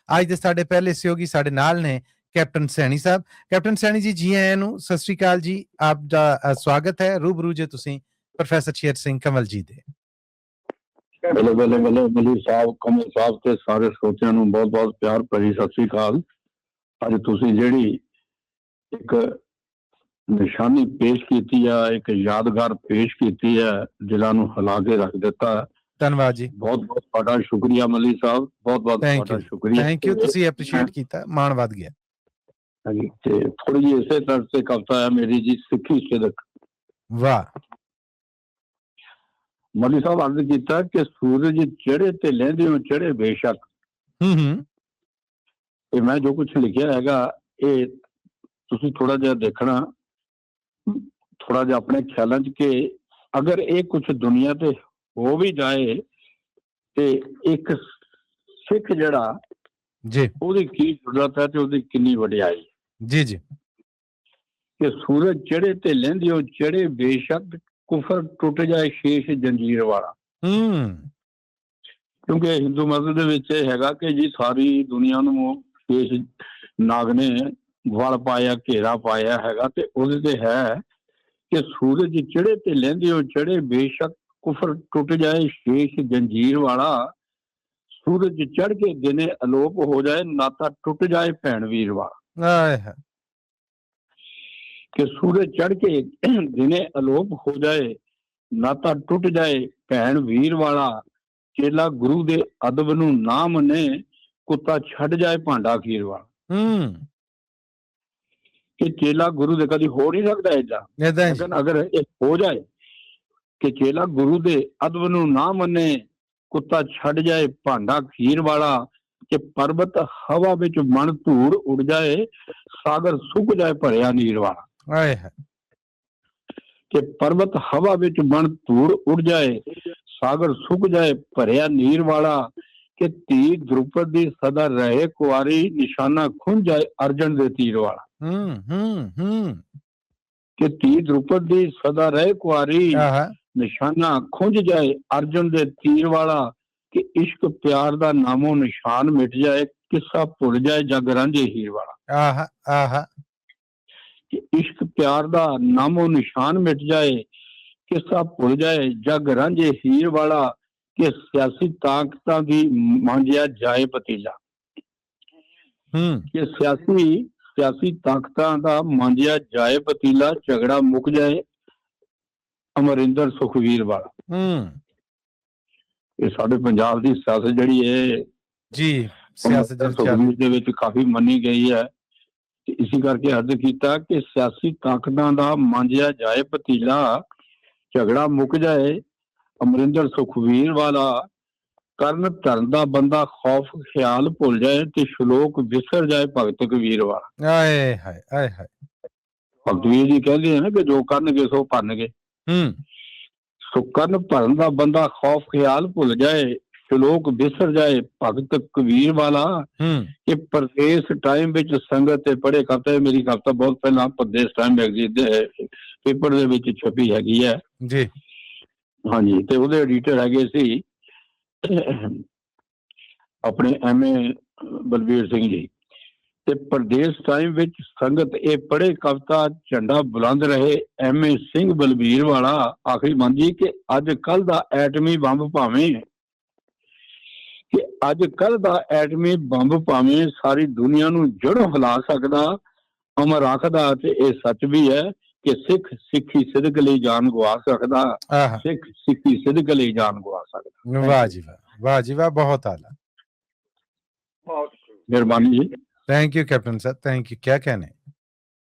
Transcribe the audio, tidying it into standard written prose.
ਅੱਜ ਦੇ ਸਾਡੇ ਪਹਿਲੇ ਸਹਿਯੋਗੀ ਸਾਡੇ ਨਾਲ ਨੇ ਕੈਪਟਨ ਸੈਣੀ ਸਾਹਿਬ। ਕੈਪਟਨ ਸੈਣੀ ਜੀ, ਜੀ ਆਇਆਂ ਨੂੰ, ਸਤਿ ਸ੍ਰੀ ਅਕਾਲ ਜੀ। ਆਪ ਦਾ ਸਵਾਗਤ ਹੈ। ਰੂਬਰੂ ਜੇ ਤੁਸੀਂ ਪ੍ਰੋਫੈਸਰ ਸ਼ੇਰ ਸਿੰਘ ਕੰਵਲ ਜੀ ਦੇ। ਬੱਲੇ ਬੱਲੇ ਬੱਲੇ ਮਲੀ ਸਾਹਿਬ, ਕਮਲ ਸਾਹਿਬ ਤੇ ਸਾਰੇ ਸਰੋਤਿਆਂ ਨੂੰ ਬਹੁਤ ਬਹੁਤ ਪਿਆਰ ਭਰੀ ਸਤਿ ਸ੍ਰੀ ਅਕਾਲ। ਅੱਜ ਤੁਸੀਂ ਜਿਹੜੀ ਇੱਕ ਨਿਸ਼ਾਨੀ ਪੇਸ਼ ਕੀਤੀ ਆ, ਇੱਕ ਯਾਦਗਾਰ ਪੇਸ਼ ਕੀਤੀ ਹੈ, ਦਿਲਾਂ ਨੂੰ ਹਿਲਾ ਕੇ ਰੱਖ ਦਿੱਤਾ। ਧੰਨਵਾਦ ਜੀ, ਬਹੁਤ ਬਹੁਤ ਤੁਹਾਡਾ ਸ਼ੁਕਰੀਆ ਮਲੀ ਸਾਹਿਬ, ਬਹੁਤ ਬਹੁਤ ਤੁਹਾਡਾ ਸ਼ੁਕਰੀਆ। ਥੈਂਕ ਯੂ, ਤੁਸੀਂ ਐਪਰੀਸ਼ੀਏਟ ਕੀਤਾ, ਮਾਣ ਵੱਧ ਗਿਆ। ਹਾਂਜੀ, ਤੇ ਥੋੜੀ ਜਿਹੀ ਇਸੇ ਤਰ੍ਹਾਂ ਤੇ ਕਵਿਤਾ ਹੈ ਮੇਰੀ ਜੀ, ਸਿੱਖੀ ਸਿਦਕ। ਵਾਹ। ਮਲੀ ਸਾਹਿਬ ਅਰਜ਼ ਕੀਤਾ ਕਿ ਸੂਰਜ ਚੜ੍ਹੇ ਤੇ ਲਹਿੰਦੇ ਹੋ ਚੜ੍ਹੇ ਬੇਸ਼ੱਕ। ਤੇ ਮੈਂ ਜੋ ਕੁਛ ਲਿਖਿਆ ਹੈਗਾ ਇਹ ਤੁਸੀਂ ਥੋੜਾ ਜਿਹਾ ਦੇਖਣਾ, ਥੋੜਾ ਜਿਹਾ ਆਪਣੇ ਖਿਆਲਾਂ 'ਚ, ਕਿ ਅਗਰ ਇਹ ਕੁਛ ਦੁਨੀਆ ਤੇ ਹੋ ਵੀ ਜਾਏ ਤੇ ਇੱਕ ਸਿੱਖ ਜਿਹੜਾ ਜੀ, ਉਹਦੀ ਕੀ ਜ਼ਰੂਰਤ ਹੈ ਤੇ ਉਹਦੀ ਕਿੰਨੀ ਵਡਿਆਈ। ਜੀ ਜੀ। ਕਿ ਸੂਰਜ ਚੜ੍ਹੇ ਤੇ ਲਹਿੰਦੇ ਹੋ ਚੜ੍ਹੇ ਬੇਸ਼ੱਕ, ਕੁਫਰ ਟੁੱਟ ਜਾਏ ਸ਼ੇਸ਼ ਜੰਜੀਰ ਵਾਲਾ। ਕਿਉਂਕਿ ਹਿੰਦੂ ਮਜ਼ਹਬ ਦੇ ਵਿੱਚ ਇਹ ਹੈਗਾ ਕਿ ਜੀ ਸਾਰੀ ਦੁਨੀਆ ਨੂੰ ਸ਼ੇਸ਼ ਨਾਗ ਨੇ ਵਲ ਪਾਇਆ, ਘੇਰਾ ਪਾਇਆ ਹੈਗਾ, ਤੇ ਉਹਦੇ ਤੇ ਹੈ ਕਿ ਸੂਰਜ ਚੜ੍ਹੇ ਤੇ ਲਹਿੰਦੇ ਹੋ ਚੜ੍ਹੇ ਬੇਸ਼ੱਕ, ਕੁਫਰ ਟੁੱਟ ਜਾਏ ਸ਼ੇਸ਼ ਜੰਜੀਰ ਵਾਲਾ। ਸੂਰਜ ਚੜ੍ਹ ਕੇ ਦਿਨੇ ਅਲੋਪ ਹੋ ਜਾਏ, ਨਾਤਾ ਟੁੱਟ ਜਾਏ ਭੈਣ ਵੀਰ ਵਾਲਾ। ਕਿ ਸੂਰਜ ਚੜ੍ਹ ਕੇ ਦਿਨੇ ਅਲੋਪ ਹੋ ਜਾਏ, ਨਾਤਾ ਟੁੱਟ ਜਾਏ ਭੈਣ ਵੀਰ ਵਾਲਾ। ਚੇਲਾ ਗੁਰੂ ਦੇ ਅਦਬ ਨੂੰ ਨਾ ਮੰਨੇ, ਕੁੱਤਾ ਛੱਡ ਜਾਏ ਭਾਂਡਾ ਖੀਰ ਵਾਲਾ। ਕਿ ਚੇਲਾ ਗੁਰੂ ਦੇ ਕਦੀ ਹੋ ਨਹੀਂ ਸਕਦਾ ਏਦਾਂ, ਲੇਕਿਨ ਅਗਰ ਇਹ ਹੋ ਜਾਏ ਕਿ ਚੇਲਾ ਗੁਰੂ ਦੇ ਅਦਬ ਨੂੰ ਨਾ ਮੰਨੇ, ਕੁੱਤਾ ਛੱਡ ਜਾਏ ਭਾਂਡਾ ਖੀਰ ਵਾਲਾ। ਕਿ ਪਰਬਤ ਹਵਾ ਵਿੱਚ ਮਨ ਧੂੜ ਉੱਡ ਜਾਏ, ਸਾਗਰ ਸੁੱਕ ਜਾਏ ਭਰਿਆ ਨੀਰ ਵਾਲਾ। ਕਿ ਪਰਬਤ ਹਵਾ ਵਿੱਚ ਮਨ ਧੂੜ ਉੱਡ ਜਾਏ, ਸਾਗਰ ਸੁੱਕ ਜਾਏ ਭਰਿਆ ਨੀਰ ਵਾਲਾ। ਕਿ ਧੀ ਦ੍ਰੁਪਦ ਦੀ ਸਦਾ ਰਹੇ ਕੁਆਰੀ, ਨਿਸ਼ਾਨਾ ਖੁੰਝ ਜਾਏ ਅਰਜਨ ਦੇ ਤੀਰ ਵਾਲਾ। ਕਿ ਧੀ ਦ੍ਰੁਪਦ ਦੀ ਸਦਾ ਰਹੇ ਕੁਆਰੀ, ਨਿਸ਼ਾਨਾ ਖੁੰਝ ਜਾਏ ਅਰਜਨ ਦੇ ਤੀਰ ਵਾਲਾ। ਕਿ ਇਸ਼ਕ ਪਿਆਰ ਦਾ ਨਾਮੋ ਨਿਸ਼ਾਨ ਮਿਟ ਜਾਏ, ਕਿੱਸਾ ਭੁੱਲ ਜਾਏ ਜਗ ਰਾਂਝੇ ਹੀਰ ਵਾਲਾ। ਕਿ ਇਸ਼ਕ ਪਿਆਰ ਦਾ ਨਾਮੋ ਨਿਸ਼ਾਨ ਮਿਟ ਜਾਏ, ਕਿੱਸਾ ਭੁੱਲ ਜਾਏ ਜਗ ਰਾਂਝੇ ਹੀਰ ਵਾਲਾ। ਕਿ ਸਿਆਸੀ ਤਾਕਤਾਂ ਦੀ ਮਾਂਜਿਆ ਜਾਏ ਪਤੀਲਾ। ਕਿ ਸਿਆਸੀ ਤਾਕਤਾਂ ਦਾ ਮਾਂਜਿਆ ਜਾਏ ਪਤੀਲਾ, ਝਗੜਾ ਮੁੱਕ ਜਾਏ ਅਮਰਿੰਦਰ ਸੁਖਵੀਰ ਵਾਲਾ। ਇਹ ਸਾਡੇ ਪੰਜਾਬ ਦੀ ਸਿਆਸਤ ਜਿਹੜੀ ਹੈ ਜੀ, ਸੁਖਵੀਰ ਦੇ ਵਿੱਚ ਕਾਫੀ ਮੰਨੀ ਗਈ ਹੈ। ਇਸੇ ਕਰਕੇ ਅਰਜ਼ ਕੀਤਾ ਕਿ ਸਿਆਸੀ ਤਾਕਤਾਂ ਦਾ ਮਾਂਜਿਆ ਜਾਏ ਪਤੀਲਾ, ਝਗੜਾ ਮੁੱਕ ਜਾਏ ਅਮਰਿੰਦਰ ਸੁਖਵੀਰ ਵਾਲਾ। ਕਰਨ ਧਰਨ ਦਾ ਬੰਦਾ ਖੌਫ ਖਿਆਲ ਭੁੱਲ ਜਾਏ, ਤੇ ਸ਼ਲੋਕ ਵਿਸਰ ਜਾਏ ਭਗਤ ਕਬੀਰ ਵਾਲਾ। ਭਗਤ ਕਬੀਰ ਜੀ ਕਹਿੰਦੇ ਆ ਨਾ ਕਿ ਜੋ ਕਰਨਗੇ ਸੋ ਭਰਨਗੇ। ਸੋ ਕਰਨ ਭਰਨ ਦਾ ਬੰਦਾ ਖੌਫ ਖਿਆਲ ਭੁੱਲ ਜਾਏ, ਸ਼ਲੋਕ ਵਿਸਰ ਜਾਏ ਭਗਤ ਕਬੀਰ ਵਾਲਾ। ਕਿ ਪਰਦੇਸ ਟਾਈਮ ਵਿੱਚ ਸੰਗਤ ਤੇ ਪੜ੍ਹੇ ਕਵਿਤਾ, ਮੇਰੀ ਕਵਿਤਾ ਬਹੁਤ ਪਹਿਲਾਂ ਪਰਦੇਸ ਟਾਈਮ ਮੈਗਜ਼ੀਨ ਦੇ ਪੇਪਰ ਦੇ ਵਿੱਚ ਛਪੀ ਹੈਗੀ ਹੈ ਜੀ। ਹਾਂਜੀ, ਤੇ ਉਹਦੇ ਐਡੀਟਰ ਹੈਗੇ ਸੀ ਆਪਣੇ MA ਬਲਬੀਰ ਸਿੰਘ ਜੀ। ਤੇ ਪਰਦੇਸ ਟਾਈਮ ਵਿੱਚ ਸੰਗਤ ਇਹ ਪੜ੍ਹੇ ਕਵਿਤਾ, ਝੰਡਾ ਬੁਲੰਦ ਰਹੇ MA ਸਿੰਘ ਬਲਬੀਰ ਵਾਲਾ। ਆਖਰੀ ਮੰਜੀ ਕਿ ਅੱਜ ਕੱਲ ਦਾ ਐਟਮੀ ਬੰਬ ਭਾਵੇਂ, ਕਿ ਅੱਜ ਕੱਲ ਦਾ ਐਟਮੀ ਬੰਬ ਭਾਵੇਂ ਸਾਰੀ ਦੁਨੀਆ ਨੂੰ ਜੜੋਂ ਹਿਲਾ ਸਕਦਾ। ਅਮਰ ਆਖਦਾ ਤੇ ਇਹ ਸੱਚ ਵੀ ਹੈ ਕਿ ਸਿੱਖ ਸਿੱਖੀ ਸਿਦਕ ਲਈ ਜਾਨ ਗਵਾ ਸਕਦਾ। ਸਿੱਖ ਸਿੱਖੀ ਸਿਦਕ ਲਈ ਜਾਨ ਗਵਾ ਸਕਦਾ। ਵਾਹ ਜੀ ਵਾਹ, ਵਾਹ ਜੀ ਵਾਹ, ਬਹੁਤ ਆਲਾ, ਮਿਹਰਬਾਨੀ ਜੀ। थैंक यू कैप्टन साहब, थैंक यू। क्या कहने।